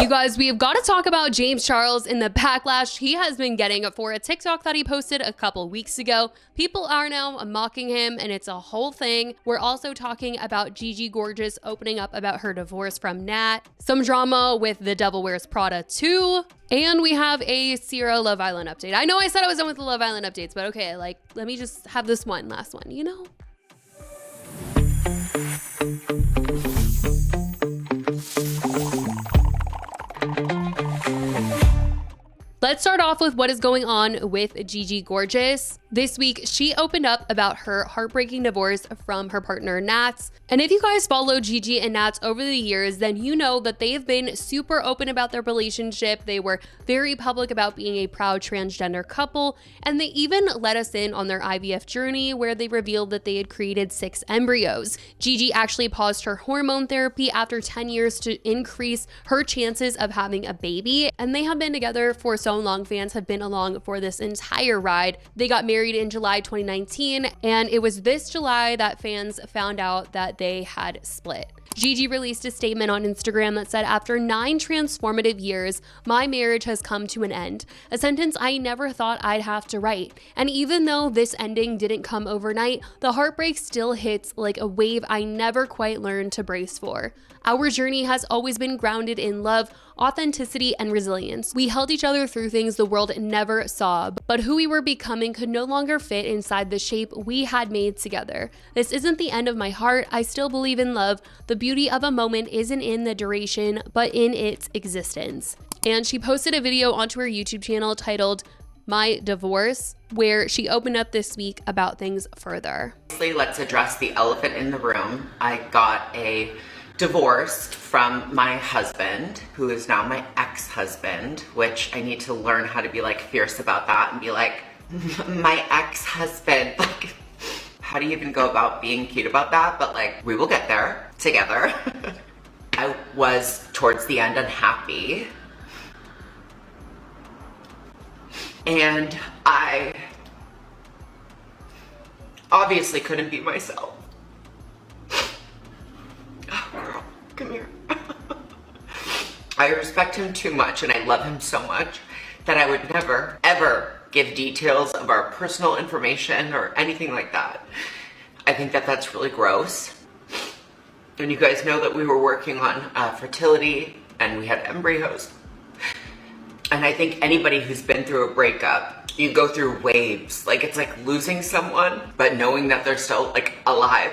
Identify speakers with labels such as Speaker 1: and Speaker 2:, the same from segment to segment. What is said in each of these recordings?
Speaker 1: You guys, we have got to talk about James Charles and the backlash he has been getting for a TikTok that he posted a couple weeks ago. People are now mocking him and it's a whole thing. We're also talking about Gigi Gorgeous opening up about her divorce from Nat, some drama with The Devil Wears Prada 2, and we have a Cierra Love Island update. I know I said I was done with the Love Island updates, but okay, like, let me just have this last one, you know? Let's start off with what is going on with Gigi Gorgeous. This week, she opened up about her heartbreaking divorce from her partner, Nats. And if you guys follow Gigi and Nats over the years, then you know that they have been super open about their relationship. They were very public about being a proud transgender couple. And they even let us in on their IVF journey where they revealed that they had created 6 embryos. Gigi actually paused her hormone therapy after 10 years to increase her chances of having a baby. And they have been together for so long. Fans have been along for this entire ride. They got married in July 2019, and it was this July that fans found out that they had split. Gigi released a statement on Instagram that said, "After 9 transformative years, my marriage has come to an end, a sentence I never thought I'd have to write. And even though this ending didn't come overnight, the heartbreak still hits like a wave I never quite learned to brace for. Our journey has always been grounded in love, authenticity, and resilience. We held each other through things the world never saw, but who we were becoming could no longer fit inside the shape we had made together. This isn't the end of my heart. I still believe in love. The beauty of a moment isn't in the duration, but in its existence." And she posted a video onto her YouTube channel titled My Divorce, where she opened up this week about things further.
Speaker 2: Let's address the elephant in the room. I got a divorce from my husband, who is now my ex-husband, which I need to learn how to be like fierce about that and be like, my ex-husband. Like, how do you even go about being cute about that? But like, we will get there together. I was towards the end unhappy. And I obviously couldn't be myself. Oh, girl, come here. I respect him too much and I love him so much that I would never, ever give details of our personal information or anything like that. I think that that's really gross. And you guys know that we were working on fertility and we had embryos. And I think anybody who's been through a breakup, you go through waves. Like, it's like losing someone, but knowing that they're still like alive.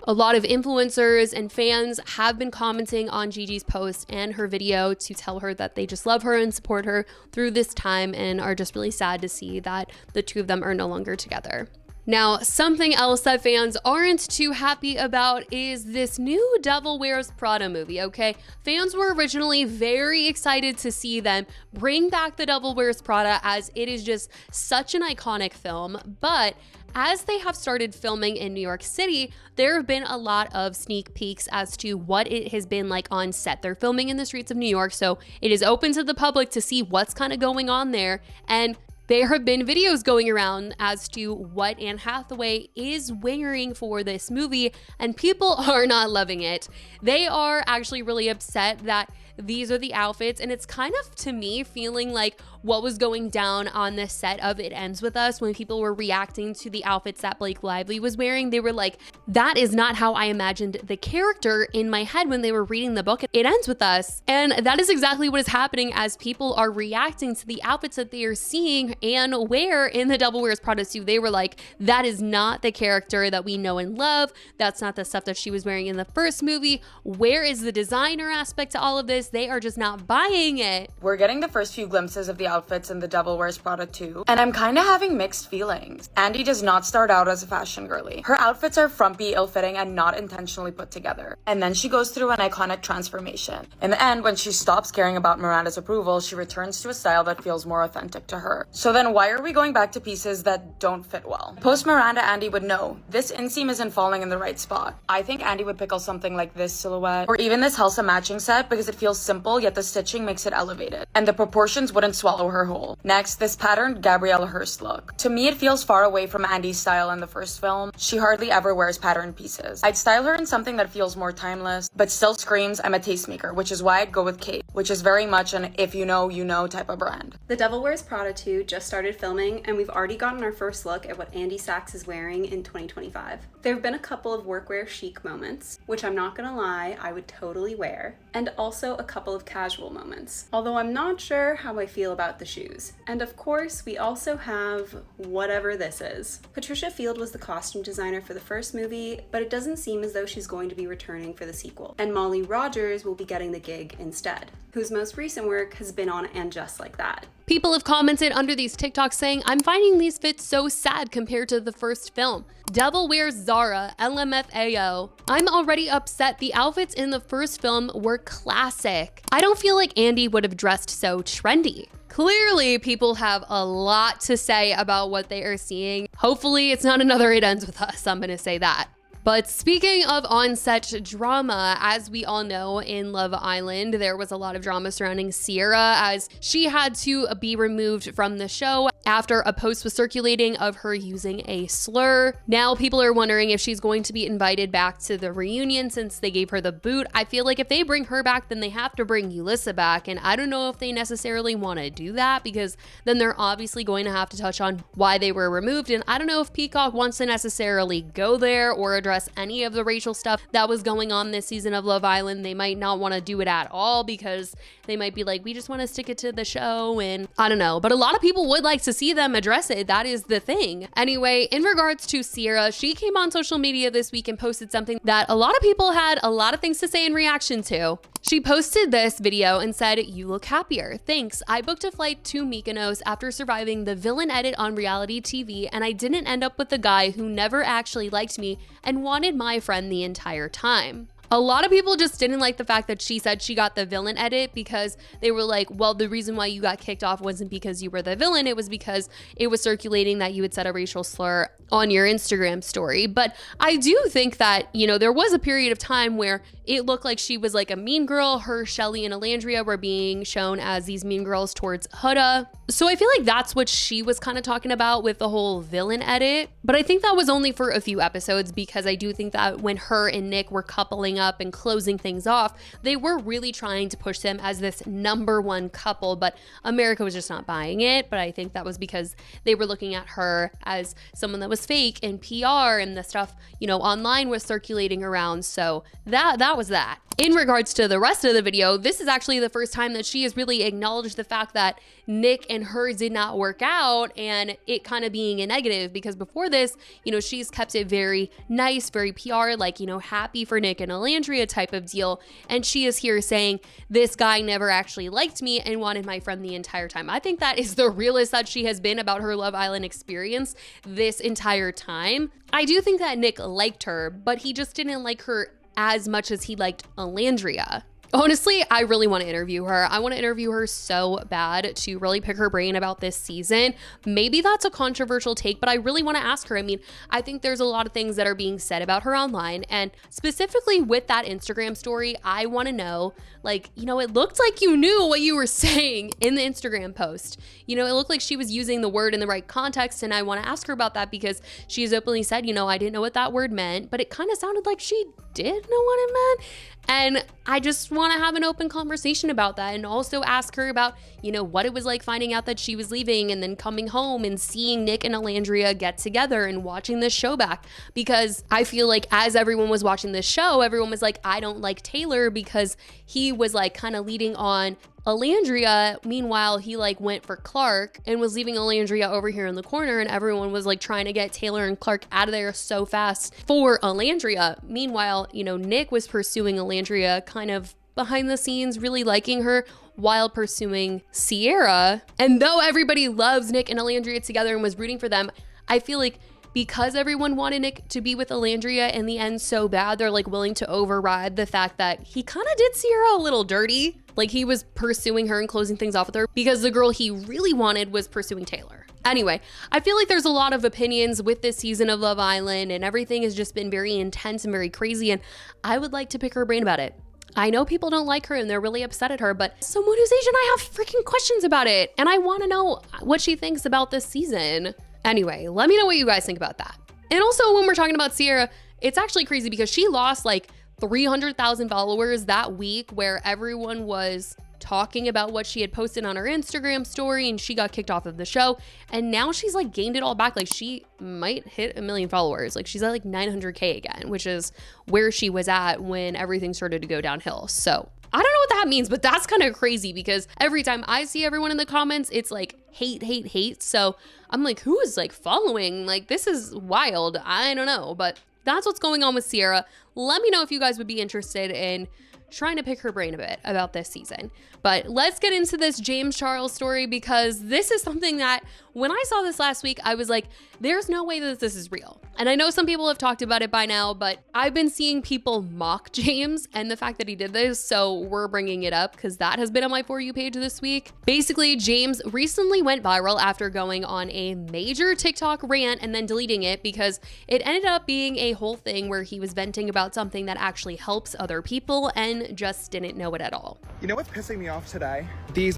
Speaker 1: A lot of influencers and fans have been commenting on Gigi's post and her video to tell her that they just love her and support her through this time and are just really sad to see that the two of them are no longer together. Now, something else that fans aren't too happy about is this new Devil Wears Prada movie, okay? Fans were originally very excited to see them bring back The Devil Wears Prada as it is just such an iconic film, but as they have started filming in New York City, there have been a lot of sneak peeks as to what it has been like on set. They're filming in the streets of New York, so it is open to the public to see what's kind of going on there, and there have been videos going around as to what Anne Hathaway is wearing for this movie, and people are not loving it. They are actually really upset that these are the outfits, and it's kind of, to me, feeling like what was going down on the set of It Ends With Us when people were reacting to the outfits that Blake Lively was wearing. They were like, that is not how I imagined the character in my head when they were reading the book It Ends With Us. And that is exactly what is happening as people are reacting to the outfits that they are seeing Anne wear in The Devil Wears Prada 2. They were like, that is not the character that we know and love. That's not the stuff that she was wearing in the first movie. Where is the designer aspect to all of this? They are just not buying it.
Speaker 3: We're getting the first few glimpses of the outfits in The Devil Wears Prada 2, and I'm kind of having mixed feelings. Andy does not start out as a fashion girly. Her outfits are frumpy, ill-fitting, and not intentionally put together. And then she goes through an iconic transformation. In the end, when she stops caring about Miranda's approval, she returns to a style that feels more authentic to her. So then why are we going back to pieces that don't fit well? Post Miranda, Andy would know, this inseam isn't falling in the right spot. I think Andy would pickle something like this silhouette, or even this Helsa matching set, because it feels simple, yet the stitching makes it elevated. And the proportions wouldn't swallow swallow her whole. Next, this patterned Gabrielle Hearst look. To me, it feels far away from Andy's style in the first film. She hardly ever wears patterned pieces. I'd style her in something that feels more timeless, but still screams I'm a tastemaker, which is why I'd go with Kate, which is very much an if you know, you know type of brand.
Speaker 4: The Devil Wears Prada 2 just started filming, and we've already gotten our first look at what Andy Sachs is wearing in 2025. There have been a couple of workwear chic moments, which I'm not gonna lie, I would totally wear, and also a couple of casual moments, although I'm not sure how I feel about the shoes. And of course, we also have whatever this is. Patricia Field was the costume designer for the first movie, but it doesn't seem as though she's going to be returning for the sequel, and Molly Rogers will be getting the gig instead, whose most recent work has been on And Just Like That.
Speaker 1: People have commented under these TikToks saying, I'm finding these fits so sad compared to the first film. Devil Wears Zara, LMFAO. I'm already upset. The outfits in the first film were classic. I don't feel like Andy would have dressed so trendy. Clearly, people have a lot to say about what they are seeing. Hopefully, it's not another It Ends With Us, I'm gonna say that. But speaking of on-set drama, as we all know, in Love Island, there was a lot of drama surrounding Cierra as she had to be removed from the show after a post was circulating of her using a slur. Now people are wondering if she's going to be invited back to the reunion since they gave her the boot. I feel like if they bring her back, then they have to bring Yulissa back, and I don't know if they necessarily want to do that because then they're obviously going to have to touch on why they were removed, and I don't know if Peacock wants to necessarily go there or address any of the racial stuff that was going on this season of Love Island. They might not want to do it at all because they might be like, we just want to stick it to the show, and I don't know. But a lot of people would like to see them address it. That is the thing. Anyway, in regards to Cierra, she came on social media this week and posted something that a lot of people had a lot of things to say in reaction to. She posted this video and said, "You look happier. Thanks. I booked a flight to Mykonos after surviving the villain edit on reality TV, and I didn't end up with the guy who never actually liked me and wanted my friend the entire time." A lot of people just didn't like the fact that she said she got the villain edit because they were like, well, the reason why you got kicked off wasn't because you were the villain, it was because it was circulating that you had said a racial slur on your Instagram story. But I do think that, you know, there was a period of time where it looked like she was like a mean girl. Her, Shelly, and Alandria were being shown as these mean girls towards Huda. So I feel like that's what she was kind of talking about with the whole villain edit. But I think that was only for a few episodes because I do think that when her and Nick were coupling up and closing things off, they were really trying to push them as this #1 couple, but America was just not buying it. But I think that was because they were looking at her as someone that was fake and PR, and the stuff, you know, online was circulating around. So that was that. In regards to the rest of the video, this is actually the first time that she has really acknowledged the fact that Nick and her did not work out, and it kind of being a negative, because before this, you know, she's kept it very nice, very PR, like, you know, happy for Nick and Alandria type of deal. And she is here saying, this guy never actually liked me and wanted my friend the entire time. I think that is the realest that she has been about her Love Island experience this entire time. I do think that Nick liked her, but he just didn't like her as much as he liked Alandria. Honestly, I really want to interview her. I want to interview her so bad to really pick her brain about this season. Maybe that's a controversial take, but I really want to ask her. I mean, I think there's a lot of things that are being said about her online, and specifically with that Instagram story, I want to know, like, you know, it looked like you knew what you were saying in the Instagram post. You know, it looked like she was using the word in the right context, and I want to ask her about that because she has openly said, you know, I didn't know what that word meant, but it kind of sounded like she did know what it meant. And I just want to have an open conversation about that, and also ask her about, you know, what it was like finding out that she was leaving and then coming home and seeing Nick and Alandria get together and watching this show back. Because I feel like as everyone was watching this show, everyone was like, I don't like Taylor because he was like kind of leading on Alandria. Meanwhile, he like went for Clark and was leaving Alandria over here in the corner, and everyone was like trying to get Taylor and Clark out of there so fast for Alandria. Meanwhile, you know, Nick was pursuing Alandria kind of behind the scenes, really liking her while pursuing Cierra. And though everybody loves Nick and Alandria together and was rooting for them, I feel like because everyone wanted Nick to be with Alandria in the end so bad, they're like willing to override the fact that he kind of did Cierra a little dirty. Like he was pursuing her and closing things off with her because the girl he really wanted was pursuing Taylor. Anyway, I feel like there's a lot of opinions with this season of Love Island, and everything has just been very intense and very crazy, and I would like to pick her brain about it. I know people don't like her and they're really upset at her, but someone who's Asian, I have freaking questions about it. And I want to know what she thinks about this season. Anyway, let me know what you guys think about that. And also when we're talking about Cierra, it's actually crazy because she lost like 300,000 followers that week where everyone was talking about what she had posted on her Instagram story, and she got kicked off of the show. And now she's like gained it all back. Like she might hit 1 million followers. Like she's at like 900K again, which is where she was at when everything started to go downhill. So I don't know what that means, but that's kind of crazy because every time I see everyone in the comments, it's like hate, hate, hate. So I'm like, who is like following? Like this is wild. I don't know, but that's what's going on with Cierra. Let me know if you guys would be interested in trying to pick her brain a bit about this season. But let's get into this James Charles story because this is something that when I saw this last week, I was like, there's no way that this is real. And I know some people have talked about it by now, but I've been seeing people mock James and the fact that he did this, so we're bringing it up because that has been on my For You page this week. Basically, James recently went viral after going on a major TikTok rant and then deleting it because it ended up being a whole thing where he was venting about something that actually helps other people and just didn't know it at all.
Speaker 5: You know what's pissing me off today? These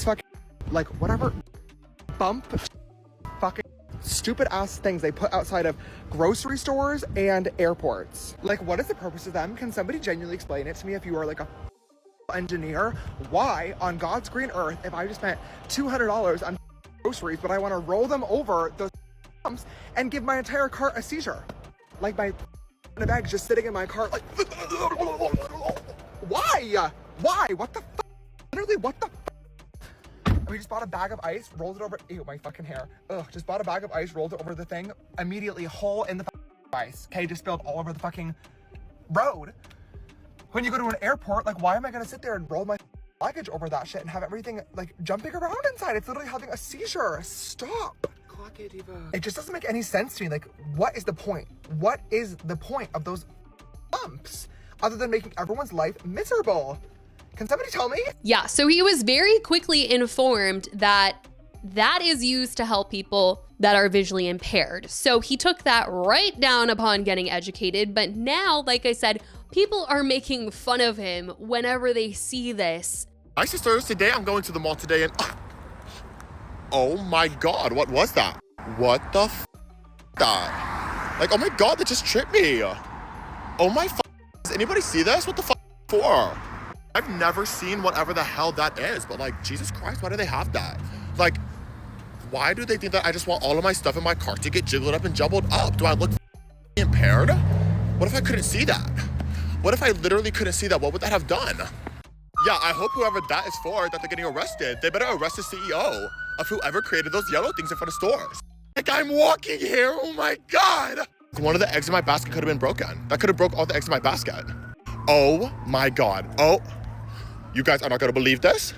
Speaker 5: fucking, like, whatever bump fucking stupid ass things they put outside of grocery stores and airports. Like, what is the purpose of them? Can somebody genuinely explain it to me if you are like a engineer? Why on God's green earth, if I just spent $200 on groceries, but I want to roll them over those bumps and give my entire cart a seizure? Like my bag's just sitting in my cart like, why? Why? What the fuck? Literally, what the fuck? We just bought a bag of ice, rolled it over, ew, my fucking hair. Ugh, just bought a bag of ice, rolled it over the thing, immediately hole in the ice. Okay, just spilled all over the fucking road. When you go to an airport, like, why am I gonna sit there and roll my luggage over that shit and have everything, like, jumping around inside? It's literally having a seizure. Stop. It just doesn't make any sense to me. Like, what is the point? What is the point of those bumps other than making everyone's life miserable? Can somebody tell me?
Speaker 1: Yeah, so he was very quickly informed that that is used to help people that are visually impaired. So he took that right down upon getting educated. But now, like I said, people are making fun of him whenever they see this.
Speaker 6: My sister, today I'm going to the mall today and oh my God, what was that? What the f that? Like, oh my God, that just tripped me. Oh my f, does anybody see this? What the f for? I've never seen whatever the hell that is, but like, Jesus Christ, why do they have that? Like, why do they think that I just want all of my stuff in my cart to get jiggled up and jumbled up? Do I look impaired? What if I couldn't see that? What if I literally couldn't see that? What would that have done? Yeah, I hope whoever that is for, that they're getting arrested. They better arrest the CEO of whoever created those yellow things in front of stores. Like, I'm walking here, oh my God. One of the eggs in my basket could have been broken. That could have broke all the eggs in my basket. Oh my God. Oh, you guys are not gonna believe this.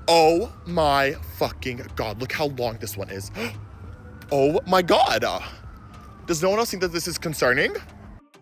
Speaker 6: Oh my fucking God, look how long this one is. Oh my God. Does no one else think that this is concerning?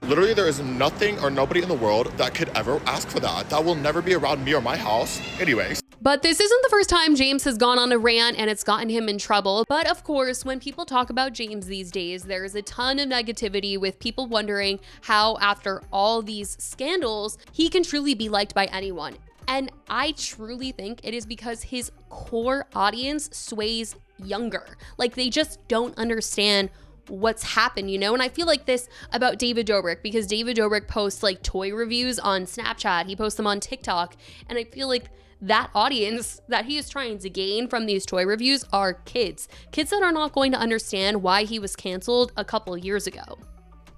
Speaker 6: Literally, there is nothing or nobody in the world that could ever ask for that. That will never be around me or my house. Anyways.
Speaker 1: But this isn't the first time James has gone on a rant and it's gotten him in trouble. But of course, when people talk about James these days, there's a ton of negativity with people wondering how after all these scandals, he can truly be liked by anyone. And I truly think it is because his core audience sways younger. Like, they just don't understand what's happened, you know? And I feel like this about David Dobrik because David Dobrik posts like toy reviews on Snapchat. He posts them on TikTok. And I feel like that audience that he is trying to gain from these toy reviews are kids. Kids that are not going to understand why he was canceled a couple years ago.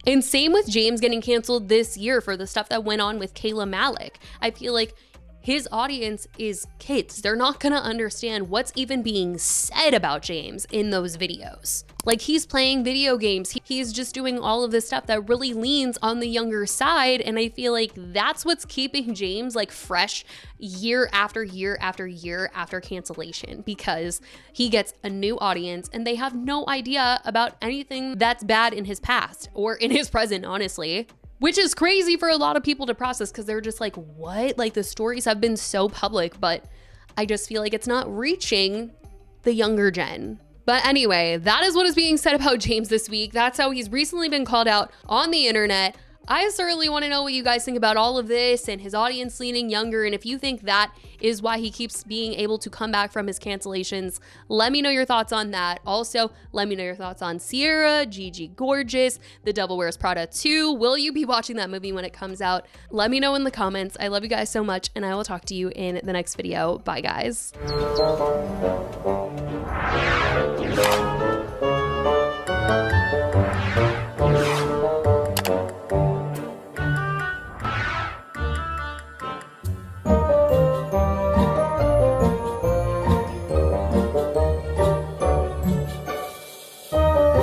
Speaker 1: And same with James getting canceled this year for the stuff that went on with Kayla Malik. I feel like his audience is kids. They're not gonna understand what's even being said about James in those videos. Like, he's playing video games. He's just doing all of this stuff that really leans on the younger side. And I feel like that's what's keeping James like fresh year after year after year after cancellation, because he gets a new audience and they have no idea about anything that's bad in his past or in his present, honestly. Which is crazy for a lot of people to process because they're just like, what? Like, the stories have been so public, but I just feel like it's not reaching the younger gen. But anyway, that is what is being said about James this week. That's how he's recently been called out on the internet. I certainly want to know what you guys think about all of this and his audience leaning younger, and if you think that is why he keeps being able to come back from his cancellations. Let me know your thoughts on that. Also, let me know your thoughts on Cierra, Gigi Gorgeous, The Devil Wears Prada 2. Will you be watching that movie when it comes out? Let me know in the comments. I love you guys so much, and I will talk to you in the next video. Bye, guys.